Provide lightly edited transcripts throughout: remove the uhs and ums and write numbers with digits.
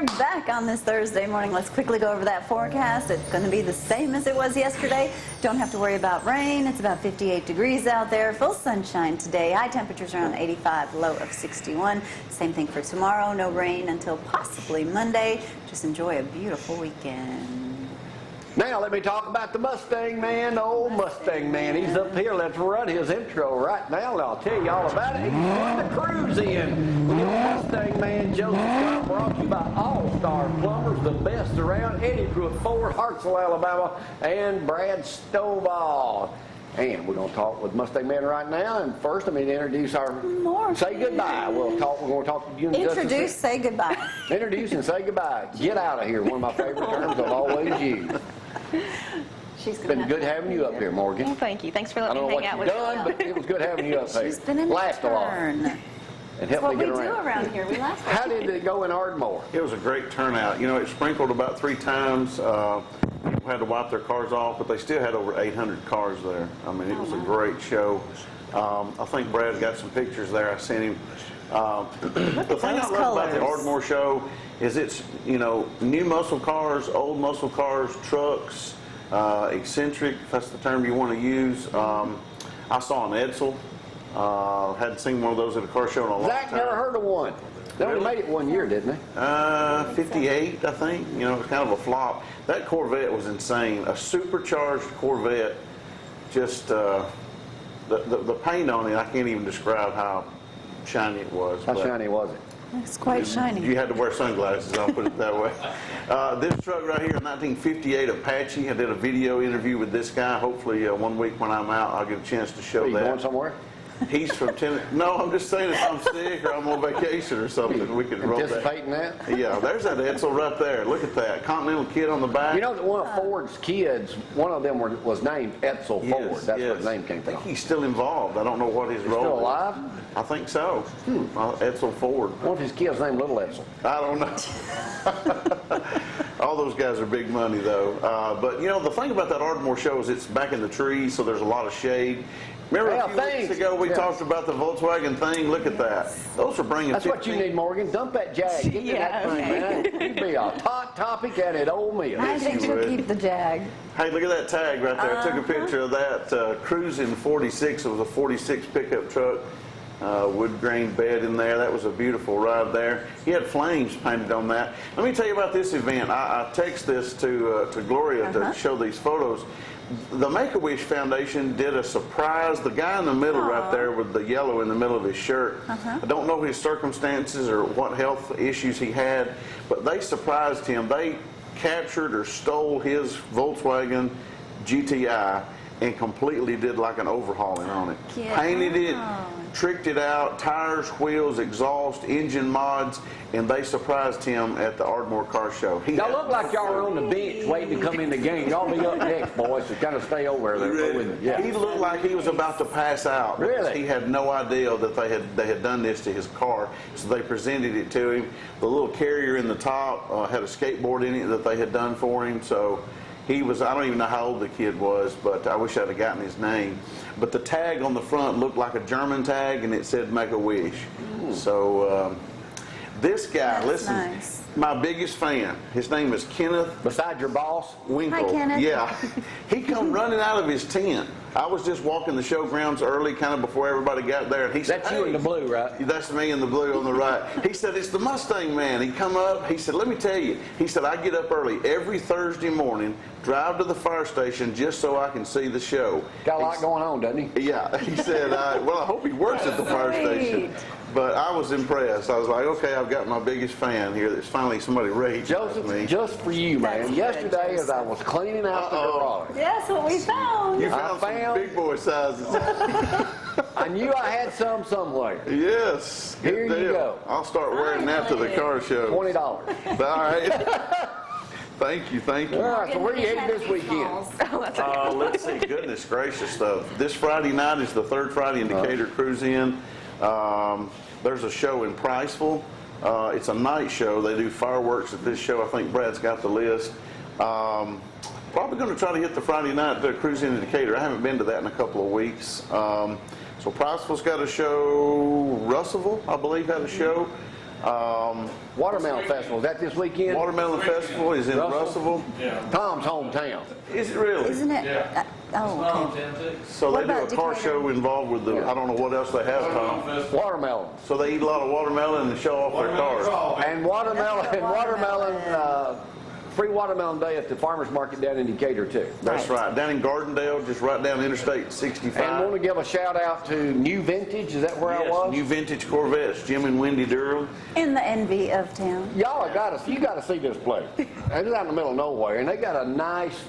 we're back on this Thursday morning. Let's quickly go over that forecast. It's going to be the same as it was yesterday. Don't have to worry about rain. It's about 58 degrees out there. Full sunshine today. High temperatures around 85, low of 61. Same thing for tomorrow. No rain until possibly Monday. Just enjoy a beautiful weekend. Now let me talk about the Mustang Man, the old Mustang Man. He's up here. Let's run his intro right now, and I'll tell you all about it. He's putting the cruise in. The old Mustang Man, Joseph Scott, brought to you by All-Star Plumbers, the best around. Eddie Pruitt Ford, Hartsville, Alabama, and Brad Stovall. And we're going to talk with Mustang Man right now. And first, I'm going to introduce our say goodbye. We're going to talk to you in just a second. Introduce, say goodbye. Introduce and say goodbye. Get out of here. One of my favorite terms I've always used. It's been good having you up here, Morgan. Well, thank you. Thanks for letting me hang out with you. I don't know what you've done, but it was good having you up here. She's been in Laughed a lot. turn. And That's helped what me we get do around. around here. We laugh. How did it go in Ardmore? It was a great turnout. You know, it sprinkled about 3 times. People had to wipe their cars off, but they still had over 800 cars there. I mean, it was a great show. I think Brad got some pictures there. I sent him. The thing I love about the Ardmore show is it's, you know, new muscle cars, old muscle cars, trucks, eccentric, if that's the term you want to use. I saw an Edsel. Hadn't seen one of those at a car show in a long time. Zach never heard of one. They only made it 1 year, didn't they? 58, I think. You know, it was kind of a flop. That Corvette was insane. A supercharged Corvette. Just the paint on it, I can't even describe how shiny it was. How shiny was it? It's quite shiny. You had to wear sunglasses, I'll put it that way. This truck right here, a 1958 Apache. I did a video interview with this guy. Hopefully 1 week when I'm out, I'll get a chance to show that. Are you going somewhere? He's from Tennessee. No, I'm just saying if I'm sick or I'm on vacation or something, we can roll that. Anticipating that? Yeah, there's that Edsel right there. Look at that. Continental kid on the back. You know that one of Ford's kids, one of them was named Edsel Ford. That's where the name came from. I think he's still involved. I don't know what his role is. Still alive? I think so. Edsel Ford. One of his kids named Little Edsel. I don't know. All those guys are big money, though. But, you know, the thing about that Ardmore show is it's back in the trees, so there's a lot of shade. Remember a few weeks ago we talked about the Volkswagen thing? Look at that. Those are bringing That's 15. What you need, Morgan. Dump that Jag. Get to that thing, man. You'd be a hot topic at it, old Mill. I think she'll keep the Jag. Hey, look at that tag right there. I took a picture of that Cruising 46. It was a 46 pickup truck. Wood grain bed in there. That was a beautiful ride there. He had flames painted on that. Let me tell you about this event. I text this to Gloria to show these photos. The Make-A-Wish Foundation did a surprise. The guy in the middle right there with the yellow in the middle of his shirt, I don't know his circumstances or what health issues he had, but they surprised him. They captured or stole his Volkswagen GTI and completely did like an overhauling on it. Painted it, tricked it out, tires, wheels, exhaust, engine mods, and they surprised him at the Ardmore Car Show. Y'all look like y'all are on the bench waiting to come in the game. Y'all be up next, boys, so kind of stay over there. Really? Yeah. He looked like he was about to pass out. Really? He had no idea that they had done this to his car, so they presented it to him. The little carrier in the top had a skateboard in it that they had done for him, so he was, I don't even know how old the kid was, but I wish I'd have gotten his name. But the tag on the front looked like a German tag, and it said Make-A-Wish. So this guy, listen, my biggest fan, his name is Kenneth. Besides your boss? Winkle. Hi, Kenneth. Yeah. He come running out of his tent. I was just walking the showgrounds early, kind of before everybody got there, and he said, "That's you in the blue, right?" That's me in the blue on the right. He said, "It's the Mustang Man." He come up, he said, "Let me tell you." He said, "I get up early every Thursday morning, drive to the fire station just so I can see the show." Got a lot going on, doesn't he? Yeah. He said, well, I hope he works at the fire station. But I was impressed. I was like, okay, I've got my biggest fan here. There's finally somebody ready. Joseph, just for you, man. Yesterday, as I was cleaning out the garage. That's what we found. You found some big boy sizes. I knew I had some somewhere. Yes. Here you go. I'll start wearing that to the car show. $20. All right. Thank you, thank you. All right, so where are you headed this weekend? Let's see, goodness gracious stuff. This Friday night is the third Friday in Decatur Cruise In. There's a show in Priceville. It's a night show. They do fireworks at this show. I think Brad's got the list. Probably going to try to hit the Friday night Cruise In Decatur. I haven't been to that in a couple of weeks. So Priceville's got a show. Russellville, I believe, had a show. Watermelon Festival, is that this weekend? Watermelon Festival is in Russellville. Tom's hometown. Is it really? Isn't it? Yeah. Oh, okay. So What they do a about car Decatur? show involved with the, I don't know what else they have, Tom. Watermelon. So they eat a lot of watermelon and show off their cars. And watermelon, free watermelon day at the farmer's market down in Decatur too. That's right. Down in Gardendale, just right down Interstate 65. And want to give a shout out to New Vintage, is that where I was? New Vintage Corvettes, Jim and Wendy Durham. In the envy of town. Y'all you got to see this place. It's out in the middle of nowhere, and they got a nice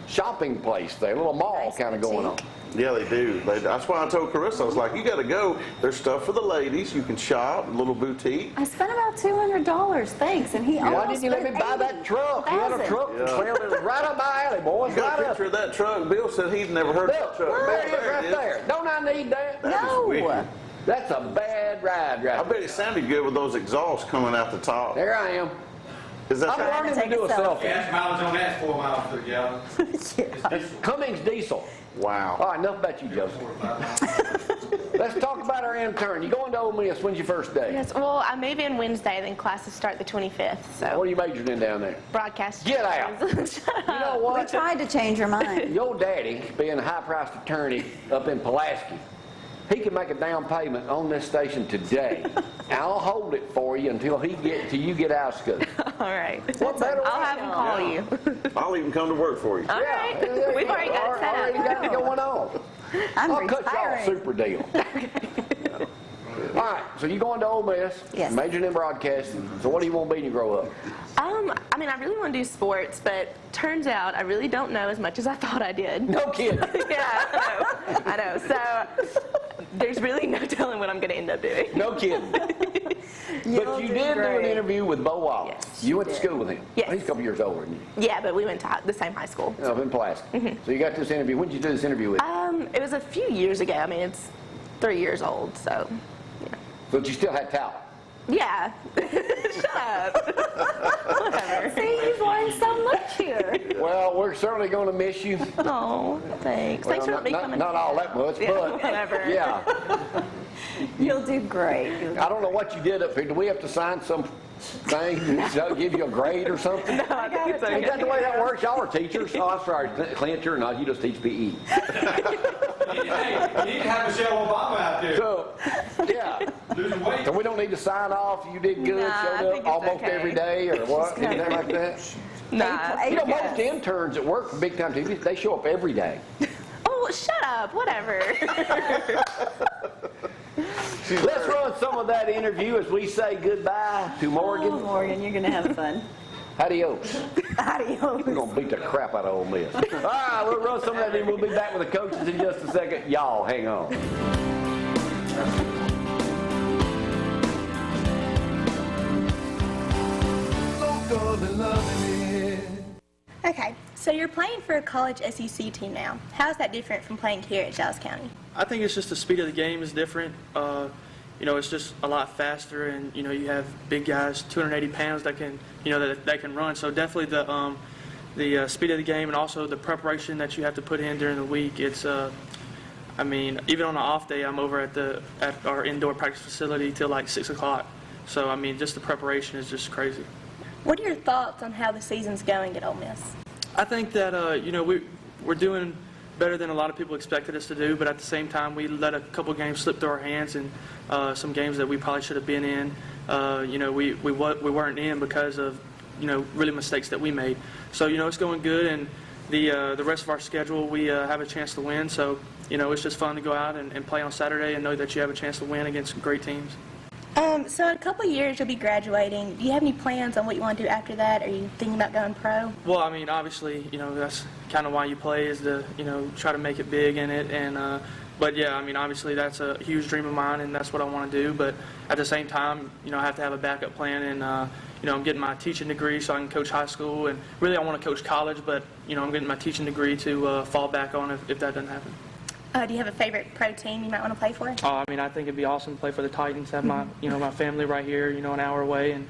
shopping place there, a little mall Nice kind of going on. boutique. Yeah, they do. That's why I told Carissa, I was like, you got to go. There's stuff for the ladies. You can shop, a little boutique. I spent about $200, thanks, and he Why almost didn't you let me buy that truck? He had a truck for sale that was right up my alley, boys. You got Right a up. picture of that truck? Bill said he'd never heard of that Look, truck. there it is right there. Don't I need that? No. wicked. That's a bad ride I right bet it sounded good with those exhausts coming out the top. there. I am. Is that I'm right? learning to Take do a a selfie. selfie. Gas mileage on that's 4 miles to the gallon. Yeah. Cummings diesel. Wow. All right, enough about you, Joseph. Let's talk about our intern. You going to Ole Miss? When's your first day? Yes, well, I move in Wednesday, then classes start the 25th, so What are you majoring in down there? broadcast. Get out. Shut You know up. We what? tried to change your mind. Your daddy, being a high-priced attorney up in Pulaski, he can make a down payment on this station today. I'll hold it for you until you get out of school. All right. What better I'll way? have him call you. I'll even come to work for you. All right. Yeah, We've already got it set already up. got it going on. I'm I'll cut y'all a retiring. super deal. All right, so you going to Ole Miss, Yes. majoring in broadcasting. So what do you want to be when you grow up? I mean, I really want to do sports, but turns out I really don't know as much as I thought I did. No kidding. Yeah, I know. So there's really no telling what I'm going to end up doing. No kidding. But You'll you do did do an great. interview with Bo Wallace. Yes, You went to did. school with him. Yes. He's a couple years older than you. Yeah, but we went to the same high school. Up in Pulaski. So you got this interview. When did you do this interview with? It was a few years ago. I mean, it's 3 years old, so But you still had talent. yeah. Shut up. Whatever. See, you've learned so much here. Well, we're certainly going to miss you. Oh, thanks. Well, Thanks for me coming. not all that much, Yeah, but whatever. yeah. You'll do great. I don't know what you did up here. Do we have to sign some thing to give you a grade or something? No, I think it's Is okay. that the way that works? Y'all are teachers. Oh, I'm sorry, Clint, you're not. You just teach PE. Hey, you need to have Michelle Obama out there So, yeah. losing weight. So we don't need to sign off. You did good. Nah, I Showed think up it's almost okay. every day or what? Anything like that? Nah. You know, most Yes. interns that work for big time TV, they show up every day. Oh, shut up. Whatever. Let's run some of that interview as we say goodbye to Oh, Morgan. Morgan, you're going to have fun. Adios. Adios. We're going to beat the crap out of Ole Miss. All right, we'll run some of that in. We'll be back with the coaches in just a second. Y'all, hang on. Okay, so you're playing for a college SEC team now. How is that different from playing here at Giles County? I think it's just the speed of the game is different. It's just a lot faster, and you have big guys, 280 pounds that can, that can run. So definitely the speed of the game, and also the preparation that you have to put in during the week. It's, even on an off day, I'm over at our indoor practice facility till like 6 o'clock. So just the preparation is just crazy. What are your thoughts on how the season's going at Ole Miss? I think that we're doing better than a lot of people expected us to do, but at the same time we let a couple games slip through our hands, and some games that we probably should have been in. We weren't in because of really mistakes that we made. So it's going good, and the rest of our schedule we have a chance to win. So it's just fun to go out and play on Saturday and know that you have a chance to win against some great teams. So in a couple of years you'll be graduating. Do you have any plans on what you want to do after that? Are you thinking about going pro? Well, obviously, that's kind of why you play, is to, try to make it big in it. And, but yeah, obviously that's a huge dream of mine, and that's what I want to do. But at the same time, I have to have a backup plan. And, I'm getting my teaching degree so I can coach high school. And really I want to coach college, but, I'm getting my teaching degree to fall back on if that doesn't happen. Do you have a favorite pro team you might want to play for? I think it'd be awesome to play for the Titans, have my, my family right here, an hour away, and